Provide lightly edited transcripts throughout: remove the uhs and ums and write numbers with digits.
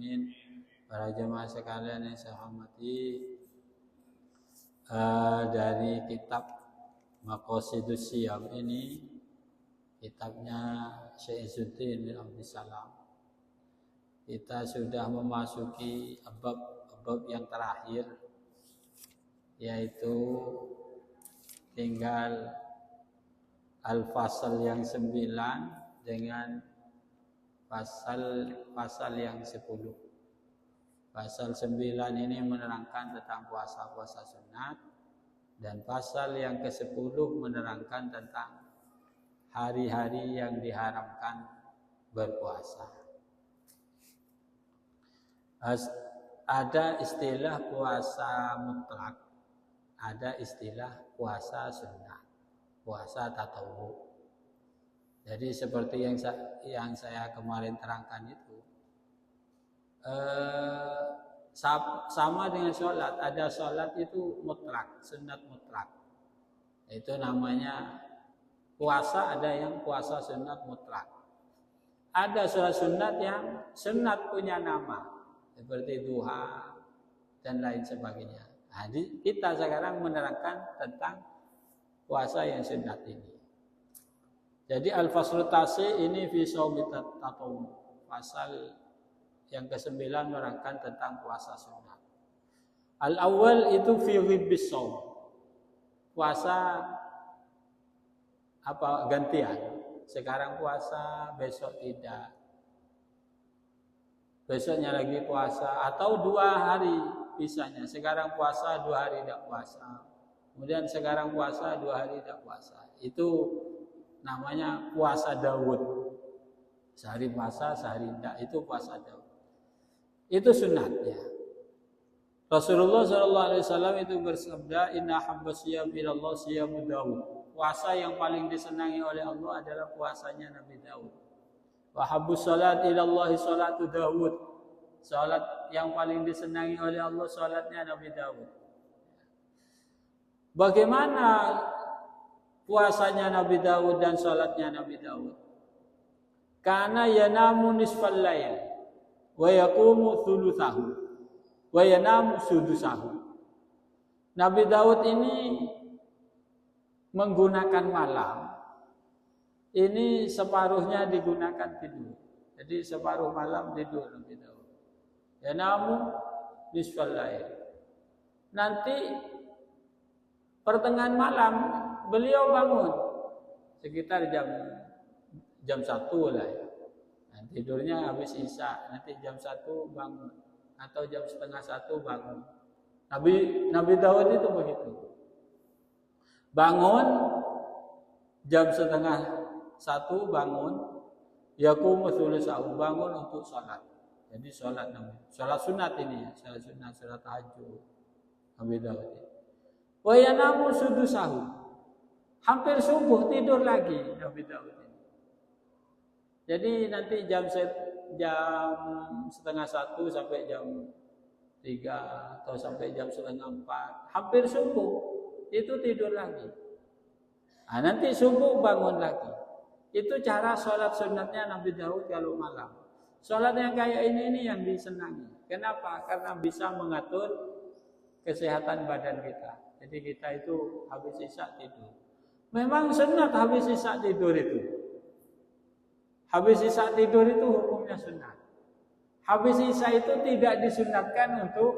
alamin. Para jemaah sekalian yang saya hormati, dari kitab Maqasidus Syiyam ini, kitabnya Syekh Izzuddin bin Abdus Salam, kita sudah memasuki bab yang terakhir, yaitu tinggal al-fasal yang 9 dengan pasal yang 10. Pasal 9 ini menerangkan tentang puasa-puasa sunat, dan pasal yang ke-10 menerangkan tentang hari-hari yang diharamkan berpuasa. Ada istilah puasa mutlak, ada istilah puasa sunat, puasa tatawwu. Jadi seperti yang saya kemarin terangkan itu, sama dengan sholat. Ada sholat itu mutlak, sunat mutlak. Itu namanya puasa, ada yang puasa sunat mutlak. Ada sholat sunat yang sunat punya nama, seperti duha dan lain sebagainya. Nah, kita sekarang menerangkan tentang puasa yang sunat ini. Jadi al-faslu tasi ini fi shaumi tatawwu. Pasal yang ke-9 menerangkan tentang puasa sunat. Al-awwal itu fi ghibbis shaum. Puasa gantian. Sekarang puasa, besok tidak. Besoknya lagi puasa, atau 2 hari pisahnya. Sekarang puasa, 2 hari tidak puasa. Kemudian sekarang puasa, 2 hari tidak puasa. Itu namanya puasa Daud. Sehari puasa, sehari tidak. Itu puasa Daud. Itu sunatnya. Rasulullah SAW itu bersabda, Inna habba siyam ilallah siyamu Daud. Puasa yang paling disenangi oleh Allah adalah puasanya Nabi Daud. Wa habbu salat ilallahi salatu Daud. Salat yang paling disenangi oleh Allah salatnya Nabi Daud. Bagaimana puasanya Nabi Daud dan salatnya Nabi Daud? Kana yanamu nisfal lail wa yaqumu thulutsahu wa yanamu sudusahu. Nabi Daud ini menggunakan malam. Ini separuhnya digunakan tidur. Jadi separuh malam tidur Nabi Daud. Yanamu nisfal lail. Nanti pertengahan malam beliau bangun sekitar jam 1 lah ya. Nah, tidurnya habis isya, nanti jam 1 bangun atau jam setengah 1 bangun. Nabi Daud itu begitu. Bangun jam setengah 1 bangun, yaqumu thulutsahu, bangun untuk sholat. Jadi sholat sunat ini ya, sholat sunat, sholat tahajud. Nabi Daud ini. Wa yanamu sudusahu. Hampir subuh tidur lagi Nabi Daud ini. Jadi nanti jam setengah 1 sampai jam 3 atau sampai jam setengah 4, hampir subuh itu tidur lagi. Nah, nanti subuh bangun lagi. Itu cara sholat sunatnya Nabi Daud kalau malam. Sholat yang kayak ini yang disenangi. Kenapa? Karena bisa mengatur kesehatan badan kita. Jadi kita itu habis isya tidur. Memang sunat habis isya tidur itu. Habis isya tidur itu hukumnya sunat. Habis isya itu tidak disunatkan untuk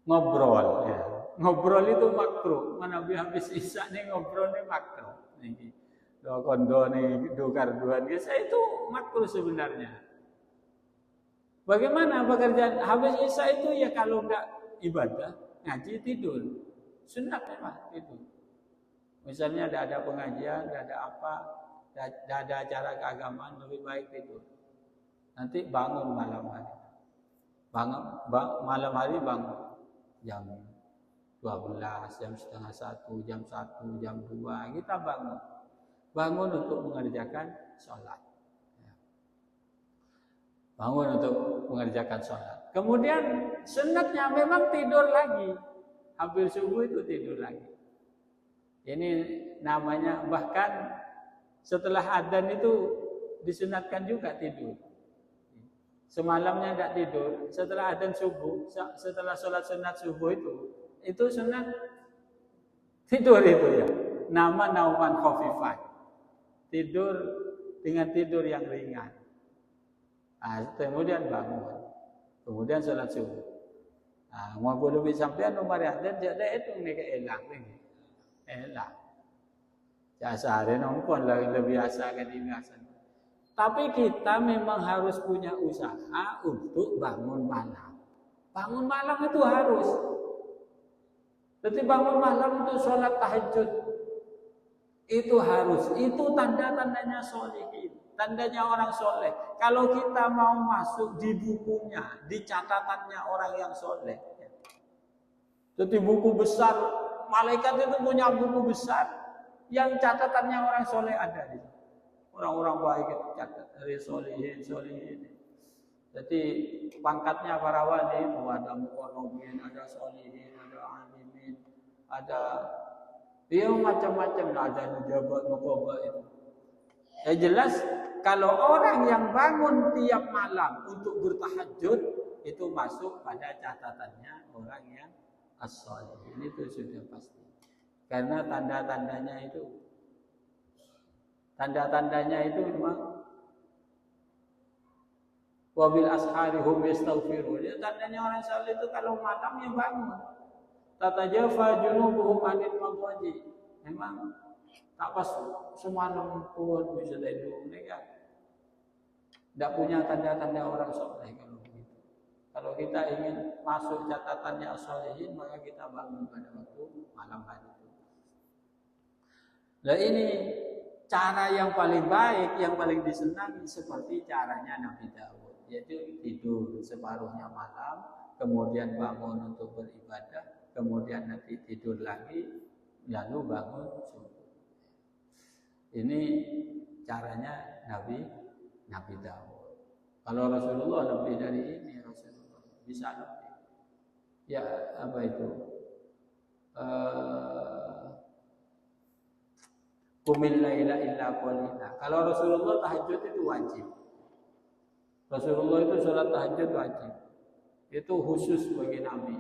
ngobrol. Ya. Ngobrol itu makruh. Mana habis isya nih ngobrol nih makruh. Nih, do kondo nih dukarduan. Saya itu makruh sebenarnya. Bagaimana pekerjaan habis isya itu ya kalau enggak ibadah, ngaji tidur. Sunat memang itu. Misalnya ada pengajian, ada apa, ada acara keagamaan, lebih baik tidur. Nanti bangun malam hari. Malam hari bangun jam 12, jam setengah 1, jam 1, jam 2 kita bangun. Bangun untuk mengerjakan sholat. Bangun untuk mengerjakan sholat. Kemudian sunatnya memang tidur lagi. Hampir subuh itu tidur lagi. Ini namanya, bahkan setelah adzan itu disunatkan juga tidur. semalamnya tidak tidur, setelah adzan subuh, setelah sholat sunat subuh itu sunat tidur itu ya. Nama nauman khafifan. Tidur dengan tidur yang ringan. Nah, kemudian bangun. Kemudian sholat subuh. Nah, mau lebih sampai nomor adzan jadi itu nih keelang nih. Elang. Jasa hari nongkon lebih biasa kan biasa. Tapi kita memang harus punya usaha untuk bangun malam. Bangun malam itu harus. Jadi bangun malam untuk sholat tahajud itu harus. Itu tanda-tandanya sholihin, tandanya orang soleh. Kalau kita mau masuk di bukunya, di catatannya orang yang soleh. Jadi buku besar, malaikat itu punya buku besar yang catatannya orang soleh ada di situ. Orang-orang baik itu catat dari solihin. Jadi pangkatnya para wali itu ada muqarrabin, ada solihin, ada alimin, ada macam-macam, ada nujabat, nuqaba itu. Ya jelas kalau orang yang bangun tiap malam untuk bertahajud itu masuk pada catatannya orang yang as-sholihin, itu sudah pasti. Karena tanda-tandanya itu memang wabil ashari hum yastaghfirun. Ya, tandanya orang saleh itu kalau malam ya bangun. Tatajafa junubuhum anil madaji. Memang tak pas semalam pun bisa tidur mereka. Tidak punya tanda-tanda orang saleh kalau begitu. Kalau kita ingin masuk catatannya as-sholihin, maka kita bangun pada waktu malam hari itu. Nah ini cara yang paling baik, yang paling disenangi seperti caranya Nabi Daud, yaitu tidur separuhnya malam, kemudian bangun untuk beribadah, kemudian nanti tidur lagi, lalu bangun subuh. Ini caranya Nabi Daud. Kalau Rasulullah lebih dari ini, Rasulullah bisa lebih. Ya apa itu? Qumil laila illa qalila. Kalau Rasulullah tahajud itu wajib. Rasulullah itu sholat tahajud wajib. Itu khusus bagi Nabi.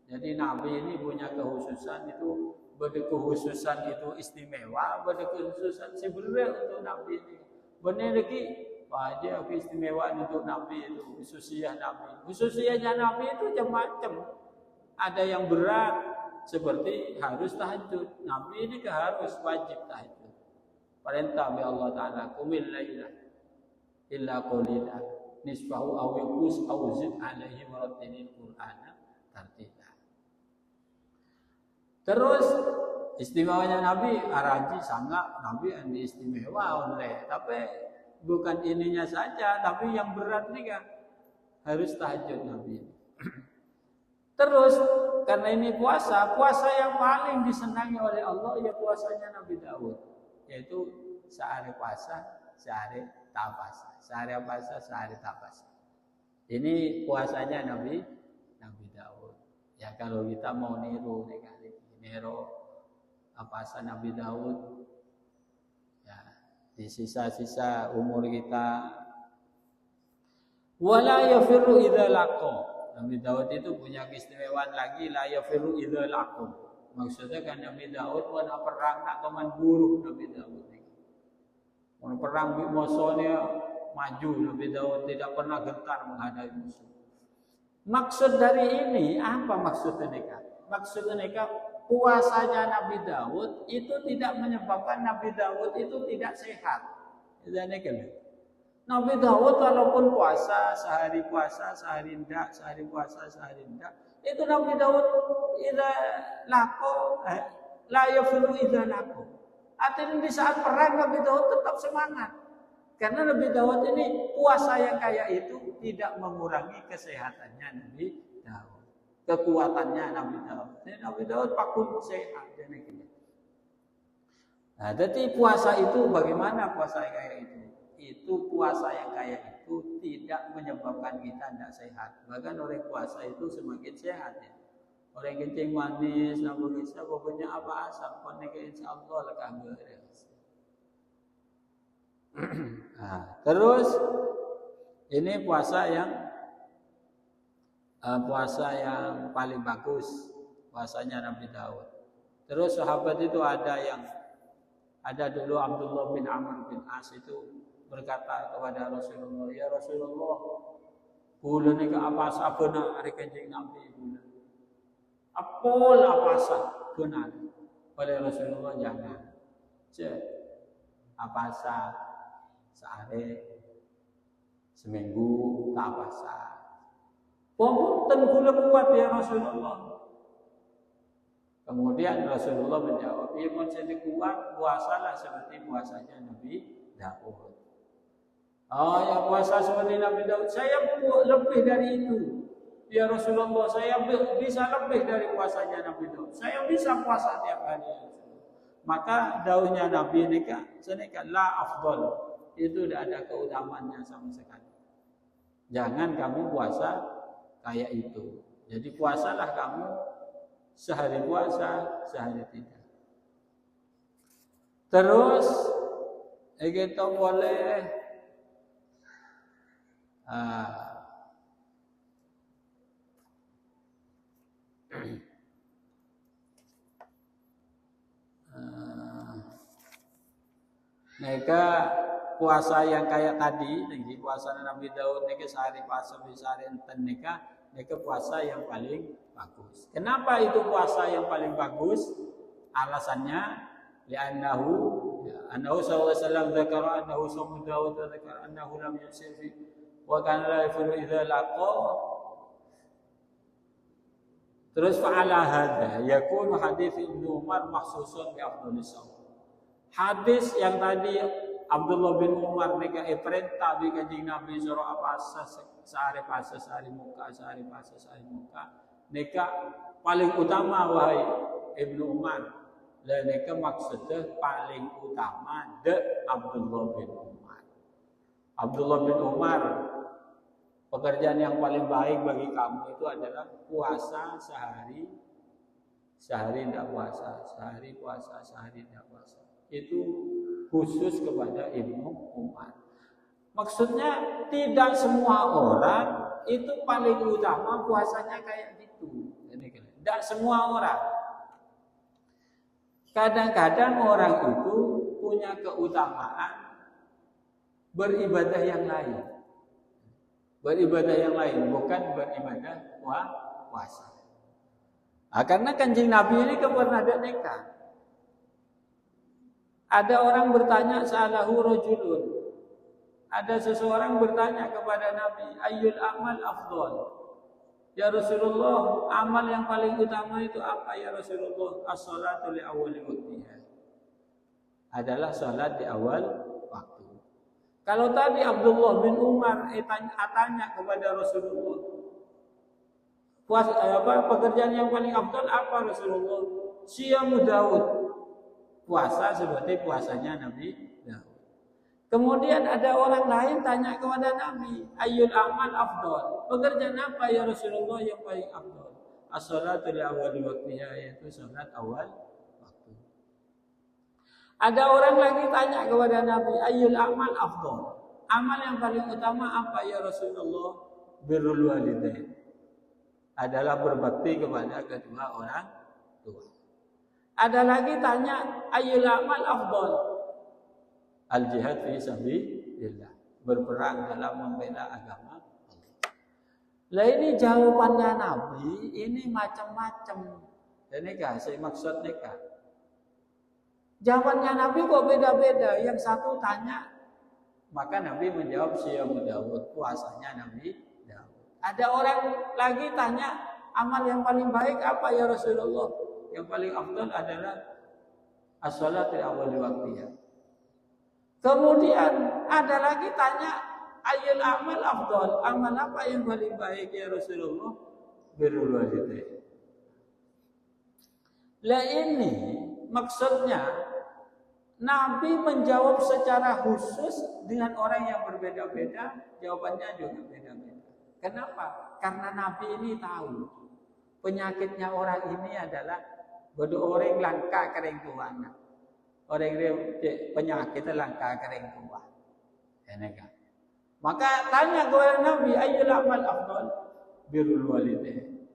Jadi Nabi ini punya kekhususan itu, berkekhususan itu istimewa, berkekhususan sebenarnya untuk Nabi ini. Benar lagi wajib keistimewaan untuk Nabi itu, khususiyah Nabi. Khususiyahnya Nabi itu macam-macam. Ada yang berat, seperti harus tahajud. Nabi ini harus wajib tahajud. Perintah oleh Allah Ta'ala, qumil laila illa qalila nisfahu aw yunqus aw zid alaihi wa rattilil qur'ana tartila. Terus istimewanya Nabi araji sangat Nabi yang istimewa oleh, tapi bukan ininya saja, tapi yang berat juga harus tahajud Nabi. Terus karena ini puasa yang paling disenangi oleh Allah ya puasanya Nabi Daud, yaitu sehari puasa, sehari tak puasa, sehari puasa, sehari tak puasa. Ini puasanya Nabi Daud. Ya kalau kita mau niru puasa Nabi Daud, ya di sisa-sisa umur kita, wala yafirru idza laqa. Nabi Daud itu punya keistimewaan lagi, la yafiru idza laqum. Maksudnya kan Nabi Daud wana perang tak teman buruh Nabi Daud. Wana perang musuhnya maju, Nabi Daud tidak pernah gentar menghadapi musuh. Maksud dari ini apa maksudnya mereka? Maksudnya mereka puasanya Nabi Daud itu tidak menyebabkan Nabi Daud itu tidak sehat. Itu kan? Nabi Daud walaupun puasa, sehari enggak, sehari puasa, sehari enggak. Itu Nabi Daud idza laqo la yafiru idza laqo. Artinya di saat perang Nabi Daud tetap semangat. Karena Nabi Daud ini puasa yang kayak itu tidak mengurangi kesehatannya Nabi Daud. Kekuatannya Nabi Daud. Jadi Nabi Daud pakun sehat. Nah, jadi puasa itu bagaimana puasa yang kayak itu? Itu puasa yang kayak itu tidak menyebabkan kita tidak sehat. Bahkan orang puasa itu semakin sehat ya. Orang kencing manis, nabung bisa pokoknya apa asal, konek insya Allah lah kagak. Nah, terus Ini puasa yang paling bagus, puasanya Nabi Daud. Terus sahabat itu ada dulu Abdullah bin Amr bin As itu berkata kepada Rasulullah, "Ya Rasulullah, bulan ini apa sabana hari Kanjeng Nabi bulan. Apol apa benar?" Oleh Rasulullah, "Jangan. Apa sehari seminggu tak puasa." Punten kula kuat ya Rasulullah. Kemudian Rasulullah menjawab, "Ya mun jadi kuat, puasalah seperti puasanya Nabi Daud." "Oh ya, puasa seperti Nabi Daud. Saya lebih dari itu. Ya Rasulullah, saya bisa lebih dari puasanya Nabi Daud. Saya bisa puasa tiap hari." Maka daunnya Nabi ini senika la afdal. Itu tidak ada keutamaannya sama sekali. Jangan kamu puasa kayak itu. Jadi puasalah kamu sehari puasa, sehari tidak. Terus kita boleh mereka puasa yang kayak tadi, nih puasa Nabi Daud nih sehari puasa sehari enten mereka puasa yang paling bagus. Kenapa itu puasa yang paling bagus? Alasannya li'annahu sallallahu alaihi wasallam dzakara annahu shaum Daud wa dzakara annahu lam yusir fi wa kana la yafiru idza laqa. Terus fa'ala hadza yakunu hadits Ibnu Umar mahsusun bi afdhalis shaum. Hadis yang tadi Abdullah bin Umar mereka perintah bi Kanjeng Nabi surah apa sehari puasa sehari muka mereka paling utama wahai Ibnu Umar. Dan mereka maksudnya paling utama Abdullah bin Umar. Abdullah bin Umar, pekerjaan yang paling baik bagi kamu itu adalah puasa sehari tidak puasa, sehari puasa, sehari tidak puasa. Itu khusus kepada Ibnu Umar. Maksudnya tidak semua orang itu paling utama puasanya kayak gitu. Tidak semua orang. Kadang-kadang orang itu punya keutamaan beribadah yang lain. Beribadah yang lain, bukan beribadah puasa. Karena Kanjeng Nabi ini pernah ada nekat. Ada orang bertanya salahu rajulun. Ada seseorang bertanya kepada Nabi, ayyul amal afdal? Ya Rasulullah, amal yang paling utama itu apa ya Rasulullah? As-salatu li awwali waqtiha. Adalah salat di awal waktu. Kalau tadi Abdullah bin Umar tanya kepada Rasulullah, pekerjaan yang paling afdal apa Rasulullah? Siyamu Daud. Puasa seperti puasanya Nabi Daud. Kemudian ada orang lain tanya kepada Nabi, ayyul amal afdal? Pekerjaan apa ya Rasulullah yang paling afdal? As-salatu li awwali waqtiha, yaitu salat awal waktu. Ada orang lagi tanya kepada Nabi, ayyul amal afdal? Amal yang paling utama apa ya Rasulullah? Birrul walidain. Adalah berbakti kepada kedua orang tua. Ada lagi tanya, ayyul amal afdal? Al-jihad fi sabilillah, berperang dalam membela agama Allah. Lah ini jawabannya Nabi ini macam-macam. Ini saya maksud nikah. Jawabannya Nabi kok beda-beda. Yang satu tanya, maka Nabi menjawab siyamu Daud, puasanya Nabi Daud. Ada orang lagi tanya, amal yang paling baik apa ya Rasulullah? Yang paling afdal adalah as-salatu li awwali waqtiha. Kemudian ada lagi tanya, ayyul amal afdal? Amal apa yang paling baik ya Rasulullah? Birrul walidain. Lah ini maksudnya Nabi menjawab secara khusus dengan orang yang berbeda-beda, jawabannya juga beda-beda. Kenapa? Karena Nabi ini tahu penyakitnya orang ini adalah bodoh orang langka kering tuana. Orang penyakit langka kering tua. Ini kan. Maka tanya kepada Nabi, ayyul amal afdal? Birrul walidain.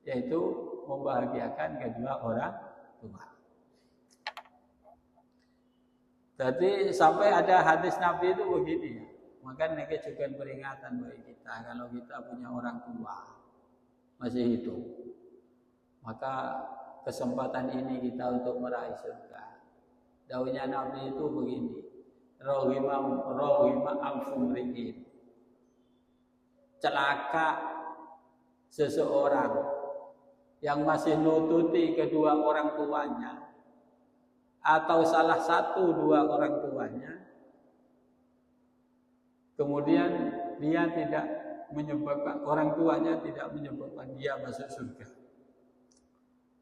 Yaitu membahagiakan kedua orang tua. Jadi sampai ada hadis Nabi itu begini ya. Maka ini juga peringatan bagi kita kalau kita punya orang tua masih hidup. Maka kesempatan ini kita untuk meraih surga. Daunnya Nabi itu begini. Rohima amfumriin. Celaka seseorang yang masih nututi kedua orang tuanya atau salah satu dua orang tuanya, kemudian dia tidak menyebabkan orang tuanya tidak menyebabkan dia masuk surga.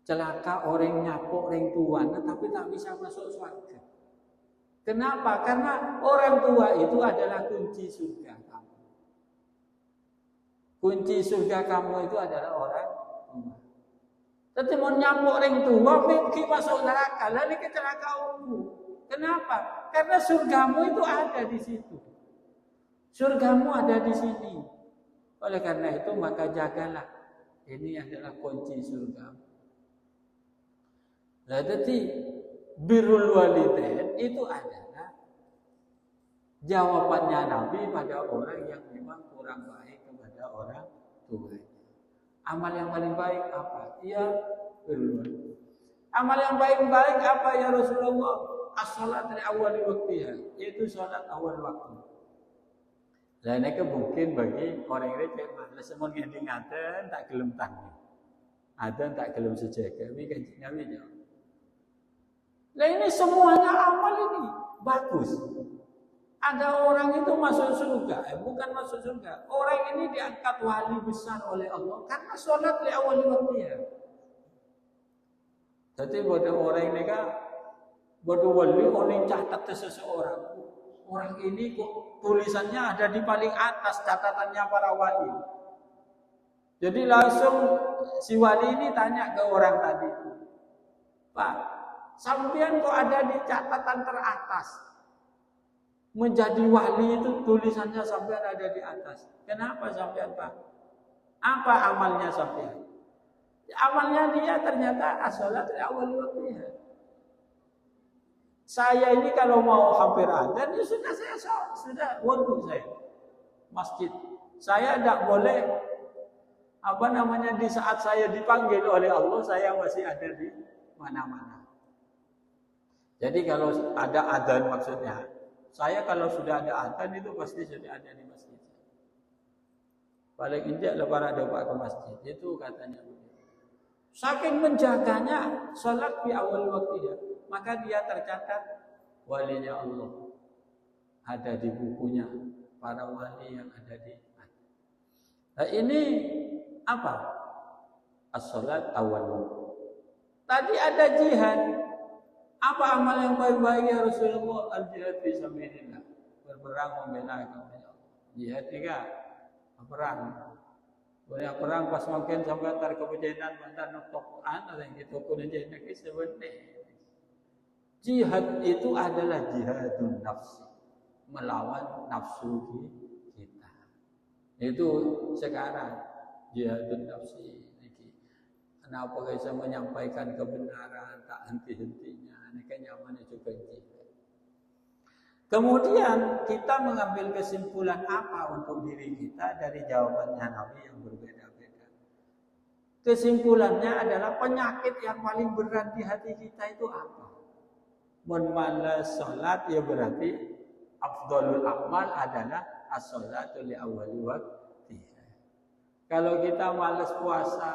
Celaka orang nyapok orang tuanya tapi tak bisa masuk surga. Kenapa? Karena orang tua itu adalah kunci surga kamu. Kunci surga kamu itu adalah orang tua. Tapi mau nyamuk orang tua, pergi masuk neraka, lalu ke neraka umum. Kenapa? Karena surgamu itu ada di situ. Surgamu ada di sini. Oleh karena itu maka jagalah. Ini adalah kunci surgamu. Nah, jadi birrul walidain itu adalah jawabannya Nabi pada orang yang memang kurang baik kepada orang tua. Amal yang paling baik apa? Ya, birrul walidain. Amal yang paling baik apa ya Rasulullah? As-salat dari awal waktunya, yaitu salat awal waktu. Dan ini mungkin bagi orang ini cek malas semua ngingatan tak gelem tangi. Ada tak gelem sejaga. Ini kan Nabi jawab. Nah ini semuanya amal ini bagus. Ada orang itu masuk surga, bukan masuk surga. Orang ini diangkat wali besar oleh Allah karena sholat di awal waktunya. Jadi pada orang ini kan, pada wali orang catat seseorang. Orang ini kok tulisannya ada di paling atas catatannya para wali. Jadi langsung si wali ini tanya ke orang tadi, Pak, sampean kok ada di catatan teratas? Menjadi wali itu tulisannya sampean ada di atas. Kenapa sampean, Pak? Apa amalnya sampean? Amalnya dia ternyata as-salat di awal waktunya. Saya ini kalau mau hampir adzan ya sudah wudu saya. Masjid. Saya tidak boleh di saat saya dipanggil oleh Allah saya masih ada di mana-mana. Jadi kalau ada adzan maksudnya, saya kalau sudah ada adzan itu pasti sudah ada di masjid. Paling injak lebaran doa ke masjid itu katanya. Saking menjaganya salat di awal waktunya, maka dia tercatat walinya Allah. Ada di bukunya para wali yang ada di. Nah ini apa? As-salat awal waktu. Tadi ada jihad. Apa amal yang baik-baik ya Rasulullah? Al-jihad fi sabilillah. Berperang membela agama Allah. Jihad juga perang. Banyak perang pas makin sampai antar kebencian mantan Quran ada yang itu kebencian lagi sebenarnya. Jihad itu adalah jihadun nafsi, melawan nafsu kita. Itu sekarang jihadun nafsi. Kenapa kita menyampaikan kebenaran tak henti-hentinya? Ini kan nyamannya juga jihad. Kemudian kita mengambil kesimpulan apa untuk diri kita dari jawabannya Nabi yang berbeda-beda. Kesimpulannya adalah penyakit yang paling berat di hati kita itu apa? Malas salat ya berarti afdhalul amal adalah as-salatu li awwali waqtiha. Kalau kita malas puasa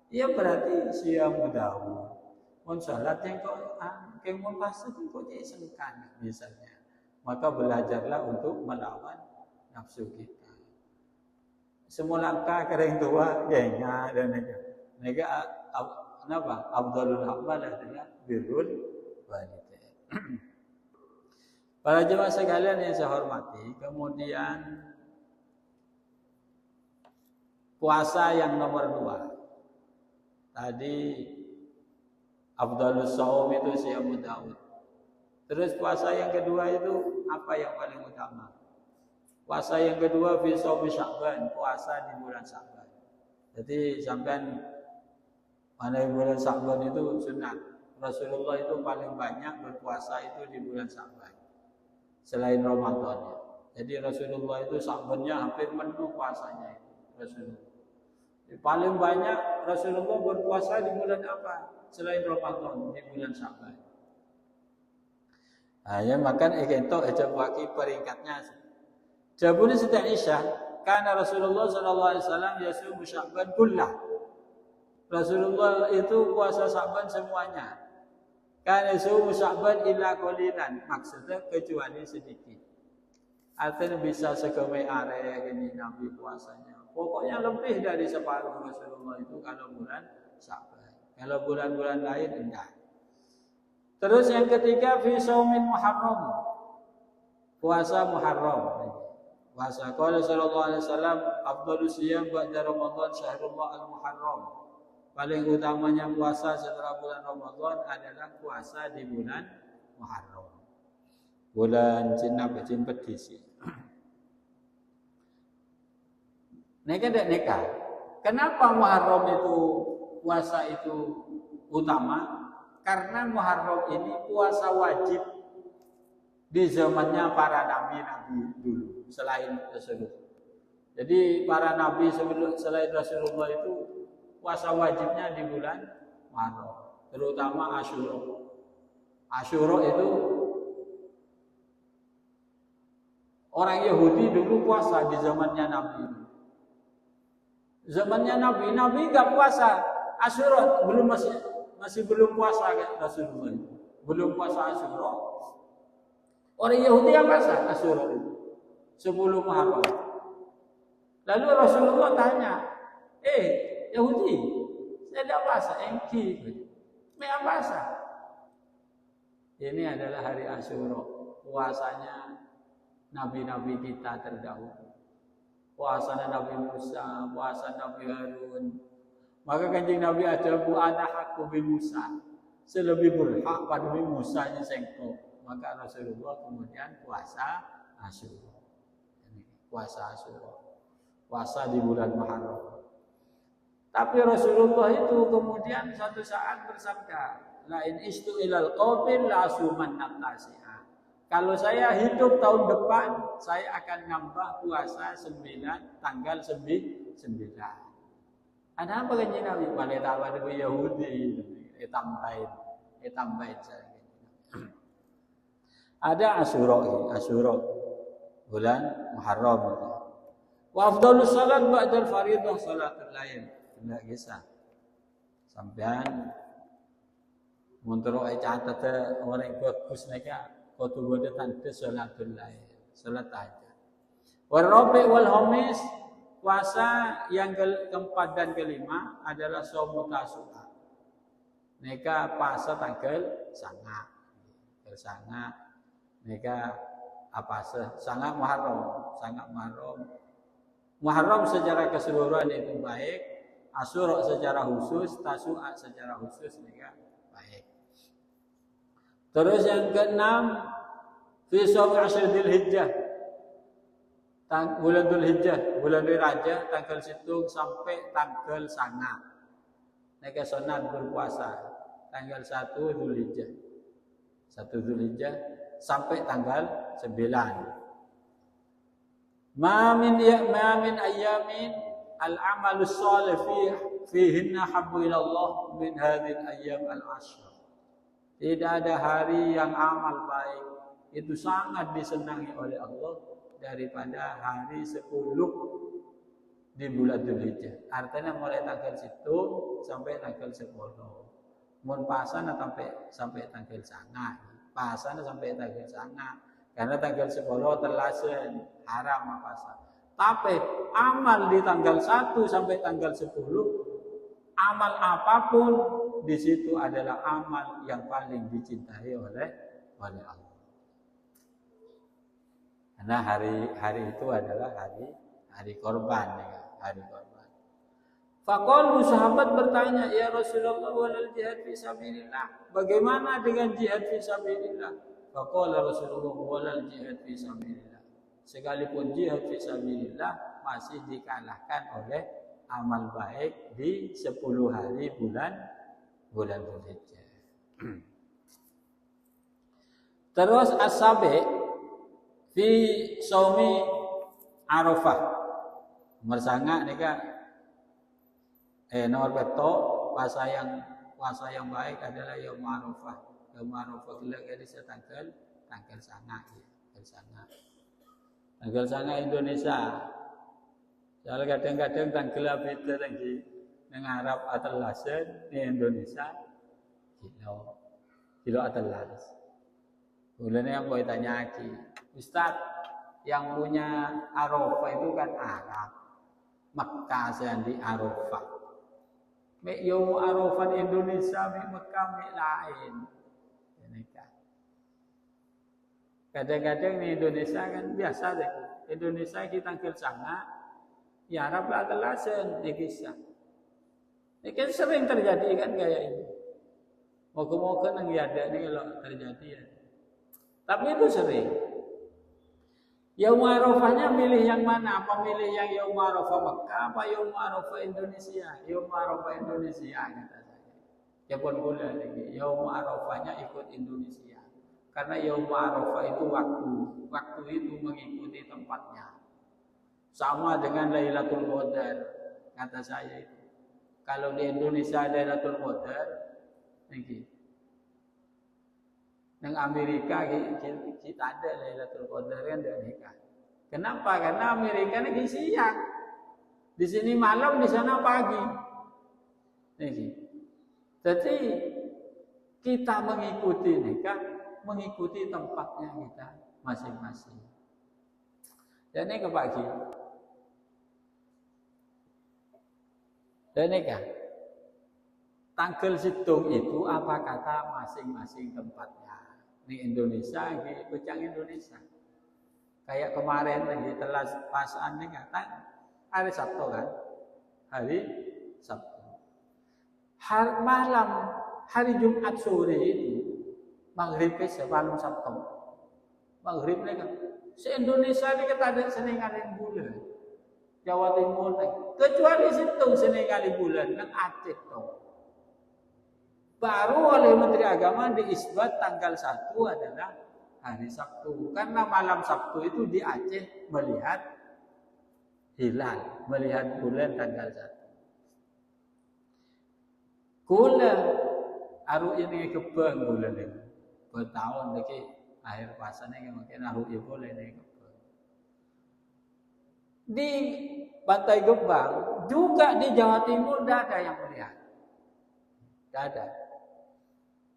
ya berarti siyamu Daud. Mun salat yang kau mau puasa kau jadi sengkan misalnya. Maka belajarlah untuk melawan nafsu kita. Semua langkah kering tua gengnya dan nega apa? Afdhalul amal adalah birrul walidain. Para jemaah sekalian yang saya hormati, kemudian puasa yang nomor 2. Tadi afdhalus shaum itu Siyamud Daud. Terus puasa yang kedua itu apa yang paling utama? Puasa yang kedua fi shaumi Sya'ban, puasa di bulan Sya'ban. Jadi sampean pada bulan Sya'ban itu sunat. Rasulullah itu paling banyak berpuasa itu di bulan Sya'ban. Selain Ramadan. Jadi Rasulullah itu Sya'bannya hampir penuh puasanya itu. Rasulullah. Paling banyak Rasulullah berpuasa di bulan apa? Selain Ramadan, di bulan Sya'ban. Nah, ya makan itu aja bagi peringkatnya. Jabuni Siti Aisyah, karena Rasulullah sallallahu alaihi wasallam yasumu Sya'ban kullah. Rasulullah itu puasa Sya'ban semuanya. Karena yasumu Sya'ban illa qalilan, maksudnya kecuali sedikit. Artinya bisa segeme are gini Nabi puasanya. Pokoknya lebih dari separuh Rasulullah itu kalau bulan Sya'ban. Kalau bulan-bulan lain enggak. Terus yang ketiga fi shaumin Muharram. Puasa Muharram. Puasa qala sallallahu alaihi wasallam afdhalus siyam ba'da Ramadan syahrullah al-Muharram. Paling utamanya puasa setelah bulan Ramadan adalah puasa di bulan Muharram. Bulan Cina bejin pedisi. Neka. Kenapa Muharram itu puasa itu utama? Karena Muharram ini puasa wajib di zamannya para nabi-nabi dulu selain Rasulullah. Jadi para nabi selain Rasulullah itu puasa wajibnya di bulan Muharram, terutama Asyura. Asyura itu orang Yahudi dulu puasa di zamannya Nabi. Zamannya Nabi nggak puasa Asyura, masih belum puasa Rasulullah. Belum puasa Asyura. Orang Yahudi yang puasa Asyura itu 10 Muharram. Lalu Rasulullah tanya, Yahudi, saya tidak puasa, engki, saya puasa. Ini adalah hari Asyura, puasanya nabi-nabi kita terdahulu. Puasanya Nabi Musa, puasa Nabi Harun. Maka kanjeng Nabi ajabu ana hakku bi Musa. Selebih berhak pada Musa nya sengko. Maka Rasulullah kemudian puasa Asyura. Puasa Asyura. Puasa di bulan Muharram. Tapi Rasulullah itu kemudian suatu saat bersabda, la in istu ilal qabil la asuman natasi'a. Kalau saya hidup tahun depan, saya akan nambah puasa 9 tanggal 9. Ada apa kan Nabi? Pada tawa dari Yahudi, tambahin saya. Ada Asyura bulan Muharram. Wa afdhalus salat ba'dal fardhah salatul lail. Enggak bisa. Sampean muntro catat orang bagus mereka kudu bodo tante salatul lail, salat tahajud. Wal rabi' wal khamis, puasa yang keempat dan kelima adalah shaum tasu'a. Mereka puasa tanggal sanga. Mereka sangat Muharram. Muharram secara keseluruhan itu baik, Asyura secara khusus, Tasu'a secara khusus mereka baik. Terus yang keenam, fi shaum 10 Dzulhijjah. Bulan Dzulhijjah, bulan Raja tanggal 1 sampai tanggal 9. Mereka sunat berpuasa tanggal 1 Dzulhijjah. 1 Dzulhijjah sampai tanggal 9. Ma min ayamin al-amalus shalih fihinna habbu ila Allah min hadhihi al-ayyam al-ashr. Tidak ada hari yang amal baik itu sangat disenangi oleh Allah daripada hari 10 di bulan Dzulhijjah. Artinya mulai tanggal 1 sampai tanggal 10. Mun pasana sampai tanggal 9. Pasana sampai tanggal 9. Karena tanggal 10 terlasen haram puasa. Tapi amal di tanggal 1 sampai tanggal 10, amal apapun di situ adalah amal yang paling dicintai oleh Allah. Karena hari itu adalah hari korban, hari korban. Faqalu sahabat bertanya, ya Rasulullah, walal jihad fi sabilillah. Bagaimana dengan jihad fi sabilillah? Faqala Rasulullah, walal jihad fi sabilillah. Sekalipun jihad fisabilillah masih dikalahkan oleh amal baik di 10 hari bulan Dzulhijjah. Terus as-sabi fi shaumi Arafah. Nomor sanga nika nomor beto puasa yang baik adalah Yaum Arafah. Yaum Arafah kira-kira tanggal sanga ya, tanggal sanga Indonesia. Soalnya kadang-kadang tanggal beda lagi nang Arab atelasen di Indonesia kilo atelas. Bulannya boleh tanya lagi, Ustaz, yang punya Arafah itu kan Arab, Mekah yang di Arafah. Mek Yaum Arafah Indonesia, mek Mekah mek lain. Kadang-kadang di Indonesia kan biasa deh. Indonesia kita tanggal sanga, ya Arab lah telasen di kisah. Ini kan sering terjadi kan kayak ini. Moga-moga nang ada nih kalau terjadi ya. Tapi itu sering. Yaum Arafahnya milih yang mana? Apa milih yang Yaum Arafah Mekah apa Yaum Arafah Indonesia? Yaum Arafah Indonesia kata saya. Ya pun boleh lagi. Yaum Arafahnya ikut Indonesia. Karena Yaum Arafah itu waktu itu mengikuti tempatnya. Sama dengan Lailatul Qadar kata saya itu. Kalau di Indonesia Lailatul Qadar, niki. Nang Amerika kita ada Lailatul Qadar kan tidak nikah. Kenapa? Karena Amerika ini siang. Di sini malam, di sana pagi. Niki. Jadi kita mengikuti nikah, mengikuti tempatnya kita masing-masing. Dan ini pagi. Dan nikah. Tanggal situng itu apa kata masing-masing tempatnya. Di Indonesia, di Bujang Indonesia. Kayak kemarin lagi telah pasaan nih kata hari Sabtu kan, hari Sabtu. Hari Jumat sore itu maghrib sebelum Sabtu. Maghrib nih kan, se Indonesia ini kita ada senengan bulan, Jawa Timur nih. Kecuali situ senengan bulan nang Aceh tuh. Baru oleh Menteri Agama diisbat tanggal 1 adalah hari Sabtu. Karena malam Sabtu itu di Aceh melihat hilal, melihat bulan tanggal 1. Kula aru ini kebeng bulan ini. Bertahun lagi akhir puasanya mungkin aru ibu ini kebeng. Di Pantai Gebang juga di Jawa Timur tidak ada yang melihat. Tidak ada.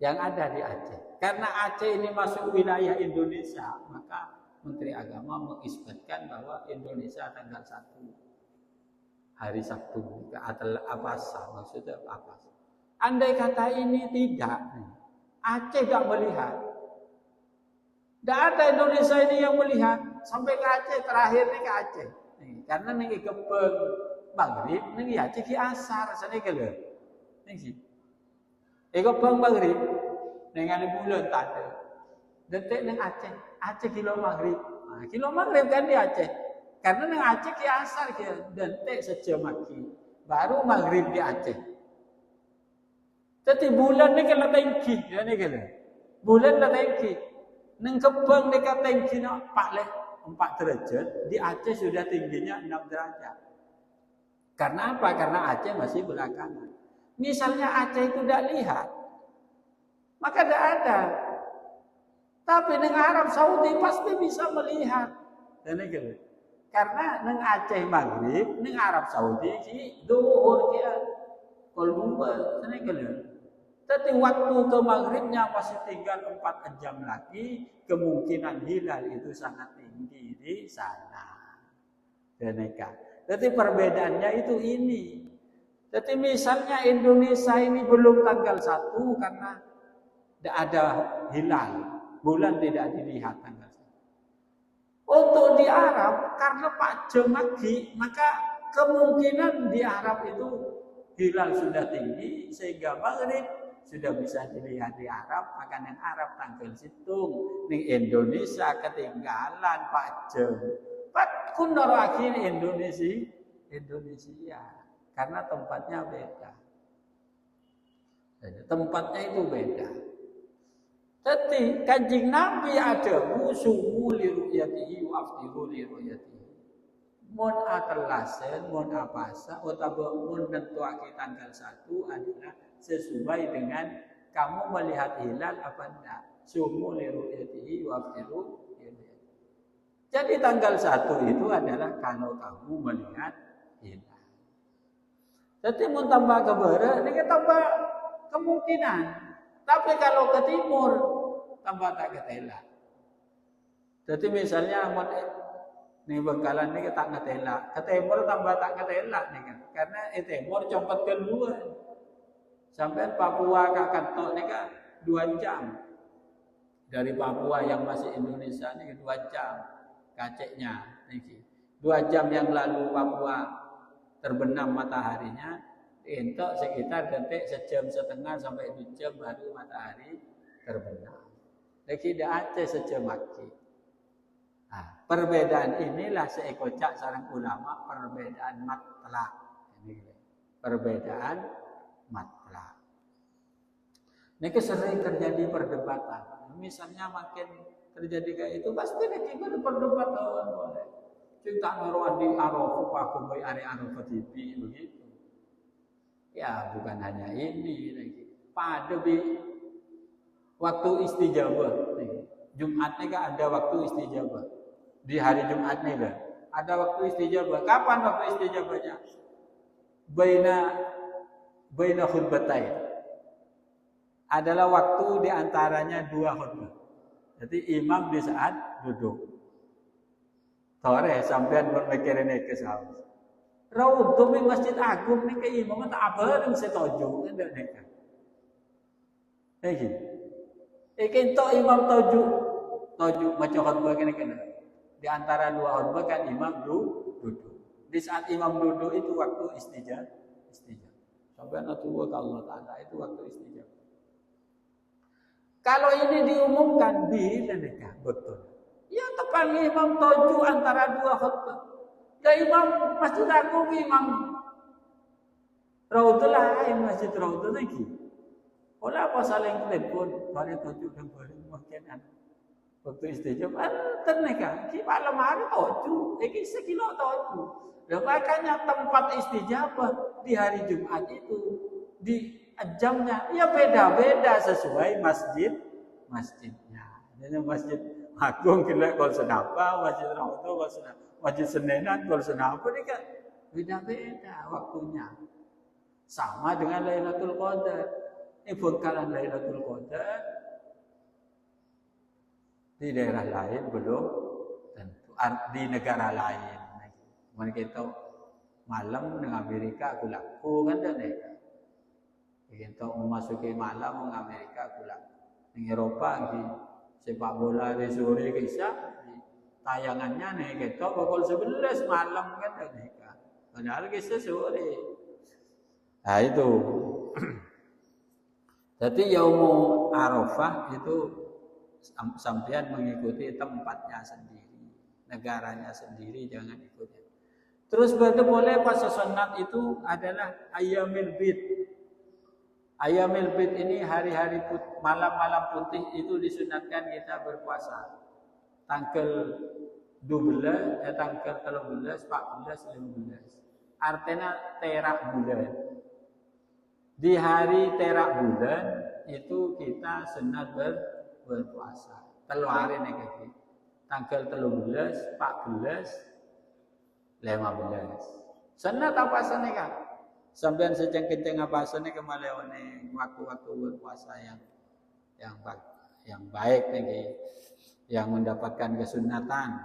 Yang ada di Aceh. Karena Aceh ini masuk wilayah Indonesia, maka Menteri Agama mengisbatkan bahwa Indonesia tanggal 1 hari Sabtu ke Apasa, maksudnya apa? Andai kata ini tidak, Aceh tidak melihat. Tidak ada Indonesia ini yang melihat sampai ke Aceh, terakhir ini ke Aceh. Karena ini kebeng maghrib, ini Aceh di asar, sana kalau ini. Eko bang maghrib dengan bulan tak ada. Detik neng Aceh kilo maghrib. Nah, kilo maghrib kan di Aceh. Karena neng Aceh ki asar ki detik sejam lagi. Baru maghrib di Aceh. Jadi bulan ni kena tinggi, ya ni kena. Bulan lah tinggi. Neng kebang dekat tinggi nak 4 derajat. Di Aceh sudah tingginya 6 derajat. Karena apa? Karena Aceh masih belakangan. Misalnya Aceh itu tidak lihat, maka tidak ada. Tapi dengan Arab Saudi pasti bisa melihat. Dan ini karena dengan Aceh maghrib, dengan Arab Saudi si duhur dia kolbumba. Tapi waktu ke maghribnya masih tinggal 4 jam lagi, kemungkinan hilal itu sangat tinggi di sana. Jadi perbedaannya itu ini. Jadi misalnya Indonesia ini belum tanggal 1 karena tidak ada hilal. Bulan tidak dilihat tanggal 1. Untuk di Arab, karena Pak Jemagi, maka kemungkinan di Arab itu hilal sudah tinggi sehingga maghrib sudah bisa dilihat di Arab, makanan Arab tanggal situng. Di Indonesia ketinggalan Pak Jem. Pak kundoro akhir Indonesia. Karena tempatnya beda. Tempatnya itu beda. Tapi Kanjeng Nabi ada musuhu li ru'yatihi wa aftiru li ru'yatihi. Mun atelasen, mun apasa, utawa mun nentuake tanggal 1 adalah sesuai dengan kamu melihat hilal apa enggak. Sumu li ru'yatihi wa aftiru li ru'yatihi. Jadi tanggal 1 itu adalah kalau kamu melihat hilal. Jadi mun tambah ke barat, ini tambah kemungkinan. Tapi kalau ke timur, tambah tak ketela. Jadi misalnya, ini Bengkalan ini tak ketela. Ke timur tambah tak ketela. Nih kan. Karena timur copot kedua. Sampai Papua ke Kanto ini kan 2 jam. Dari Papua yang masih Indonesia ini 2 jam. Kaceknya. 2 jam yang lalu Papua terbenam mataharinya. Untuk sekitar detik 1,5 jam sampai 2 jam baru matahari terbenam. Lagi dah Aceh sejam lagi. Nah, perbedaan inilah seekocak sarang ulama perbedaan matlak. Ini perbedaan matlak. Ini sering terjadi perdebatan. Misalnya makin terjadi kayak itu pasti nanti ada perdebatan boleh. Cinta naruhan di Arafah aku boy are Arafah TV begitu. Ya bukan hanya ini lagi. Pada waktu istijabah. Jumatnya kan ada waktu istijabah. Di hari Jumatnya kan ada waktu istijabah. Kapan waktu istijabahnya? Baina khutbatain. Adalah waktu di antaranya 2 khutbah. Jadi imam di saat duduk. Sore sampean berpikirin ke sahur. Raudhah di Masjid Agung ni ke imam tak bareng setuju kan dak nek. Iki tok imam tuju baca khutbah kene. Di antara 2 khutbah kan imam duduk. Di saat imam duduk itu waktu istijabah. Sampai atuwa ke Allah Taala itu waktu istijabah. Kalau ini diumumkan bila nikah betul. Ya tepan imam tuju antara 2 khutbah. Ya imam Masjid Agung imam Raudhah lain Masjid Raudhah lagi. Olah apa saling telepon bare tuju dan bare mungkinan. Waktu istijabah ternika ki malam hari tuju, iki sekilo tuju. Dan makanya tempat istijabah di hari Jumat itu di jamnya ya beda-beda sesuai masjidnya. Jadi Masjid Agung kira kalau senapa, Masjid Raudhah kalau senapa. Masjid Senenan, kalau senapa ini kan beda-beda waktunya. Sama dengan Lailatul Qadar. Ini bengkalan Lailatul Qadar di daerah lain belum tentu. Di negara lain. Mereka tahu malam dengan Amerika aku laku kan dan kita memasuki malam dengan Amerika aku laku. Di Eropa di sepak bola di sore kisah tayangannya nih kita pukul 11 malam kan nikah. Padahal kisah sore. Nah itu. Jadi Yaumul Arafah itu sampean mengikuti tempatnya sendiri, negaranya sendiri jangan ikuti. Terus boleh puasa sunat itu adalah Ayyamil Bid. Ayyamil Bid ini hari-hari malam-malam putih itu disunatkan kita berpuasa. Tanggal 12, tanggal 13, 14, 15. Artinya terak bulan. Di hari terak bulan itu kita sunat berpuasa. Telu hari negatif. Tanggal 13, 14, 15. Sunat apa sana kan? Sampai sejak kenceng apa sana kemalewane waktu-waktu berpuasa yang baik nih. Yang mendapatkan kesunatan.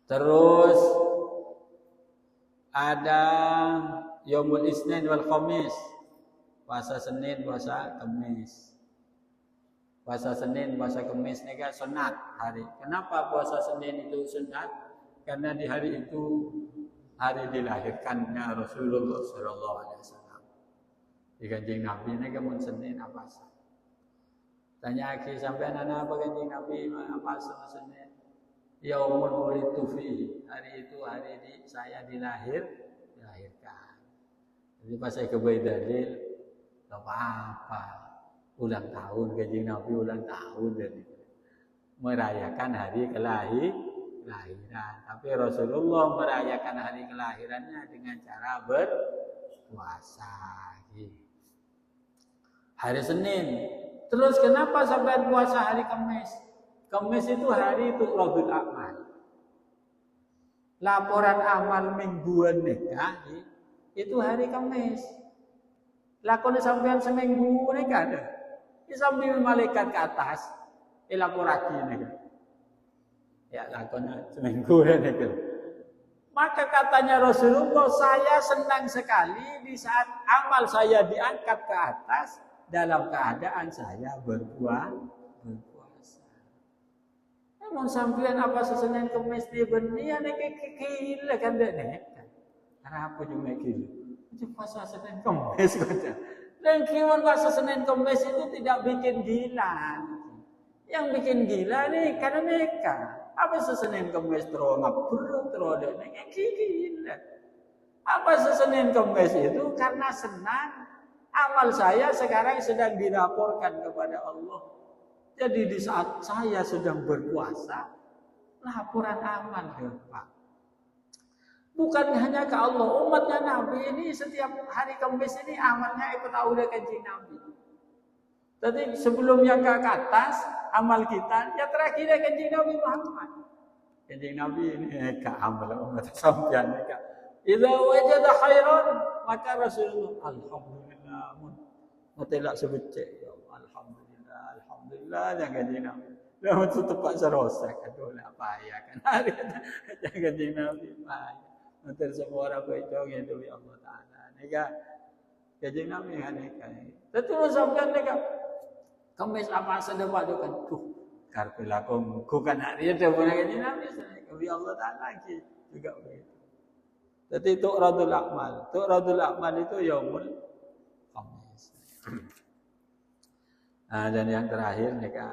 Terus ada Yaumul Isnin wal Khamis. Puasa Senin, puasa Kamis. Puasa Senin, puasa Kamis ini kan sunat hari. Kenapa puasa Senin itu sunat? Karena di hari itu hari dilahirkannya Rasulullah SAW. Di Kanjeng Nabi ini mun Senin apa sah? Tanya lagi sampai anak apa Kanjeng Nabi apa sah Senin? Yaumul wulidtu fihi. Hari itu hari saya dilahirkan. Jadi pas saya ke Baidadil, gak apa-apa. Ulang tahun Kanjeng Nabi ulang tahun dan merayakan hari kelahiran. Tapi Rasulullah merayakan hari kelahirannya dengan cara berpuasa. Hari Senin. Terus kenapa sampai puasa hari Kamis? Kamis itu hari itu Tu'radul A'mal. Laporan amal mingguan nikah itu hari Kamis. Lakon sampean seminggu nikah ada. Sambil malaikat ke atas, laporasi nikah. Ya lakonnya seminggu nikah. Maka katanya Rasulullah, saya senang sekali di saat amal saya diangkat ke atas dalam keadaan saya berpuasa. Emang sampean apa Senin Kamis dia berniat gila kan dek nek. Karena apa juga gila? Itu puasa Senin Kamis saja. Dan kiwan puasa Senin Kamis itu tidak bikin gila. Yang bikin gila nih karena mereka. Apa Senin Kamis terus ngapur terus nek gila. Apa Senin Kamis itu karena senang amal saya sekarang sedang dilaporkan kepada Allah. Jadi di saat saya sedang berpuasa, laporan amal ke Pak. Bukan hanya ke Allah, umatnya Nabi ini setiap hari Kamis ini amalnya ikut aulia Kanjeng Nabi. Jadi sebelum yang ke atas, amal kita, ya terakhir Kanjeng Nabi Muhammad. Kanjeng Nabi ini ke amal umat sampean nikah. Idza wajada khairan, maka Rasulullah alhamdulillah mutelak sebut ya alhamdulillah jangan Nabi. Lah untuk tepat serosak aduh lah payah kan. Jangan Nabi payah. Untuk semua orang berhitung itu ya Allah Taala. Nika Kanjeng Nabi nikah. Tentu sampean nikah. Kamis apa sedepak tu kan. Tuh karpe lakom ku kan hari itu pun Kanjeng Nabi ya Allah Taala lagi juga begitu. Jadi Tu'radul A'mal. Tu'radul A'mal itu yaumul Kamis. Nah, dan yang terakhir nikah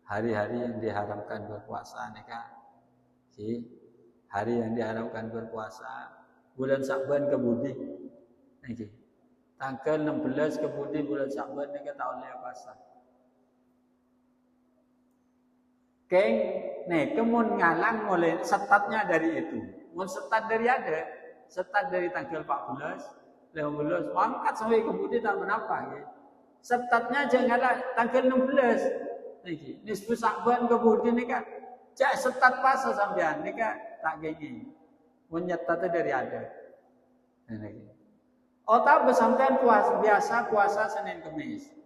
hari-hari yang diharamkan berpuasa nikah hari yang diharamkan berpuasa bulan Sya'ban kebudi niki tanggal 16 kebudi bulan Sya'ban nikah tahun yang puasa keng kemun ngalang mulai setatnya dari itu mun setat dari ada setat dari tanggal 14 15 angkat sampai kebudi tak menapa gitu. Setatnya janganlah tanggal 16. Niki, nisfu Sya'ban kemudian nikah. Cak setat puasa sampean nikah tak gini. Mun nyetatnya dari ada. Niki. Otak sampean biasa puasa Senin Kamis.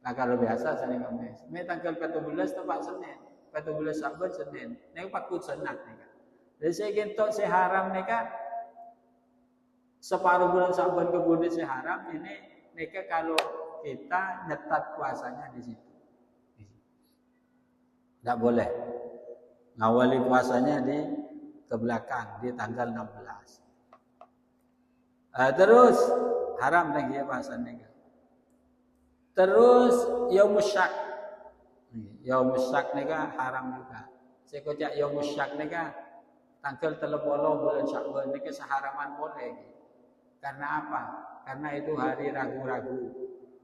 Nah kalau biasa Senin Kamis, me tanggal 14 tepat Senin. 14 Sya'ban Senin. Nek patut senang nikah. Jadi saya gentok saya haram nikah. Separuh bulan Sya'ban kemudian saya haram ini nikah kalau kita nyetat puasanya di situ. Tidak boleh. Ngawali puasanya di ke belakang di tanggal 16. Terus haram lagi ya puasanya. Terus yaumus syak. Yaumus syak nika haram juga. Saya kocak yaumus syak nika tanggal 30 bulan Sya'ban nika seharaman boleh. Karena apa? Karena itu hari ragu-ragu.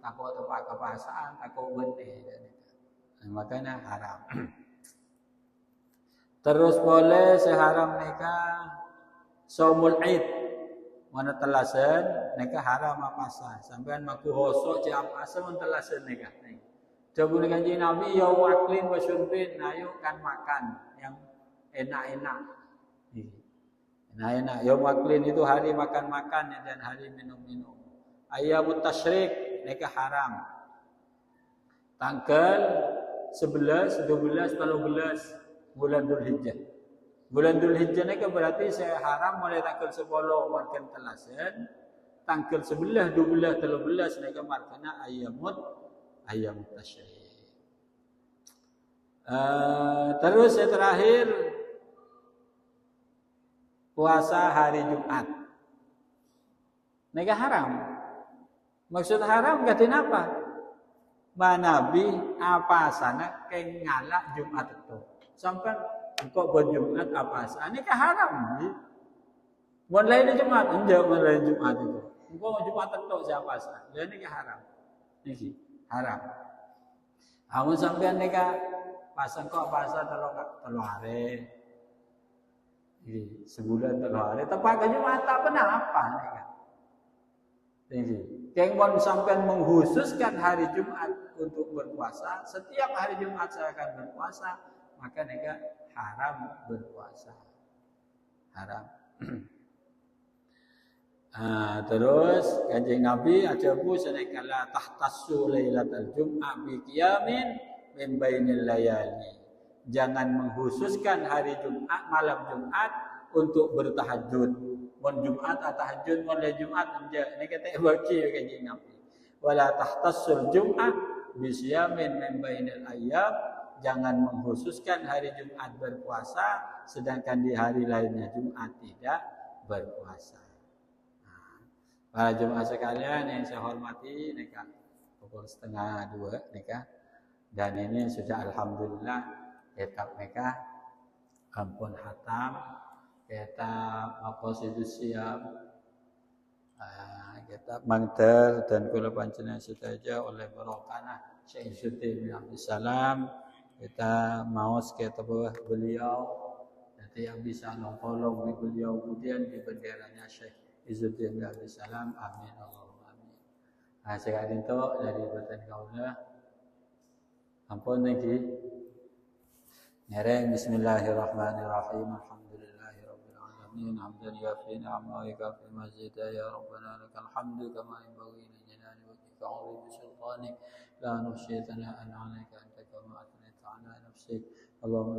Takut tempat kepasaan, takut benih. Makanya haram. Terus boleh seharam nikah saumul id. Mana telasen nikah haram apa sah. Sampean maku hosok jam asal mun telasen nikah. Coba dengan Nabi yaum aklin wa syurbin, ayo kan makan yang enak-enak. Enak-enak. Yaum aklin itu hari makan-makan dan hari minum-minum. Ayyamut tasyrik nikah haram. Tanggal 11, 12, 13 bulan Dzulhijjah. Bulan Dzulhijjah nikah berarti saya haram mulai tanggal 10 markan telasen, tanggal 11, 12, 13 nikah markana ayyamut tasyrik. Terus yang terakhir puasa hari Jumat. Nikah haram. Maksud haram kata apa? Nabi apa sana keng ngalak Jumat itu. Sampai engkau berjumat apa sana. Ini kan haram. Mulai dari Jumat, enggak mulai Jumat itu. Engkau Jumat itu siapa sana. Ini kan haram. Ini haram. Kamu sampai nikah pasang kok pasang telur hari. Sebulan telur hari. Tepat ke Jumat apa apa nikah. Ini. Kengkon sampai menghususkan hari Jumat untuk berpuasa. Setiap hari Jumat saya akan berpuasa. Maka nikah haram berpuasa. Haram. Terus Kanjeng Nabi ajabu sanakala tahtassu lailatul jum'ah bi qiyamin min bainil layali. Jangan menghususkan hari Jumat, malam Jumat untuk bertahajud. Mon Jumat atau tahajud mon Jumat enggak. Ini kata bagi Kanjeng Nabi. Wala tahtassul jum'ah bi siyamin min bainil ayyam. Jangan menghususkan hari Jumat berpuasa sedangkan di hari lainnya Jumat tidak berpuasa. Para jemaah sekalian yang saya hormati, nikah pukul 1:30 nikah, dan ini sudah alhamdulillah kitab nikah ampun hatam, kitab konstitusiam, kitab mangter dan kula panjenengan sedaja oleh barokah Syekh Izzuddin bin Abdul Salam. Kita maos kitab beliau, nanti yang bisa nolong beliau kemudian di benderanya Syekh Izzuddin Abdul Salam, amin Allahumma amin. Sekarang itu dari batan kaula ampun lagi ngereng bismillahirrahmanirrahim alhamdulillahirabbil alamin hamdan yafi ni'amahu wa yafi mazida ya rabbana lakal hamdu kama yanbaghi li jalali wajhika wa li sultanik la nuhsi thana'an 'alaika anta kama athnayta 'ala nafsik Allahumma